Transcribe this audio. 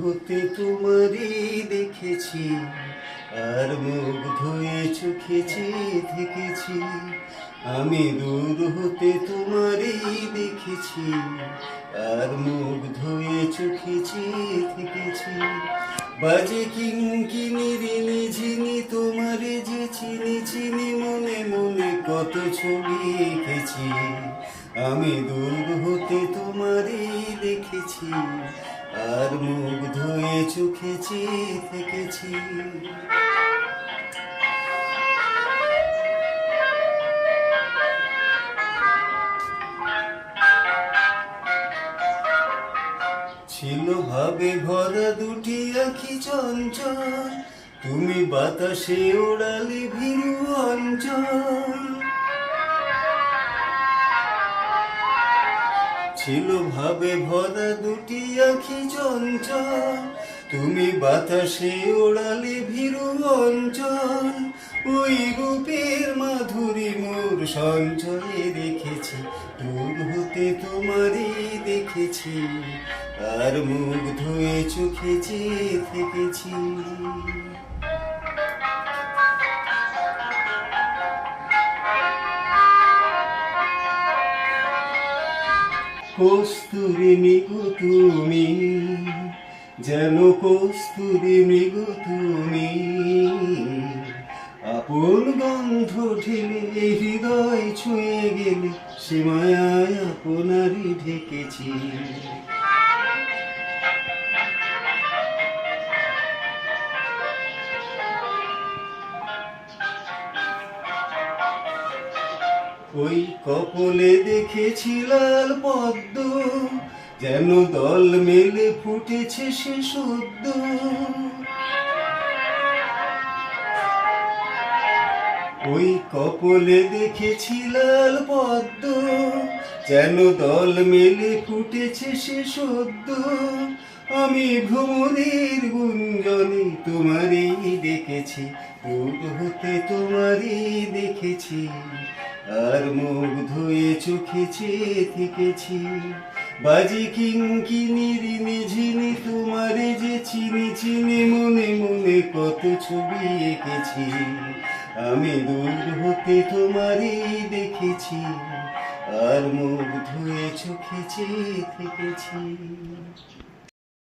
হতে তোমারই দেখেছি, আর মুখ ধুয়ে চোখে চেয়ে থেকেছি। আমি দূর হতে তোমারই দেখেছি, আর মুখ ধুয়ে চোখে চেয়ে থেকেছি। বাজে কিঙ্কিনিরি নিঝিনি তোমারে যে চিনি চিনি, মনে মনে কত ছবি এঁকেছি। আমি দূর হতে তোমারই দেখেছি, আর মুখ ধুয়ে চোখে চেয়ে থেকেছি। ছিল ভাবে ভরা দুটি আঁখি চঞ্চল, তুমি বাতাসে ওড়ালে ভীরু অঞ্চল। ছিল ভাবে ভরা দুটি আঁখি চঞ্চল, তুমি বাতাসে ওড়ালে ভীরু অঞ্চল। ওই রূপের মাধুরী মোর সঞ্চয়ে রেখেছি, দূর হতে তোমারই দেখেছি, আর মুখ ধুয়ে চোখে চেয়ে থেকেছি। কস্তুরী মৃগ তুমি, যেন কস্তুরী মৃগ তুমি, আপন গন্ধ ঢেলে হৃদয় ছুঁয়ে গেলে, সে মায়ায় আপনারই ঢেকেছি। ওই কপলে দেখেছি লাল পদ্ম, যেন দল মেলে ফুটেছে সে সদ্য। ওই কপলে দেখেছি লাল পদ্ম, যেন দল মেলে ফুটেছে সে সদ্য। আমি ভ্রমণের গুঞ্জনে তোমারই দেখেছি, দূর হতে তোমারই দেখেছি, আর মুখ ধুয়ে চোখে চেয়ে থেকেছি। বাজে কিঙ্কিনিরি নিঝিনি তোমারে যে চিনি চিনি, মনে মনে কত ছবি এঁকেছি। আমি দূর হতে তোমারই দেখেছি, আর মুখ ধুয়ে চোখে চেয়ে থেকেছি।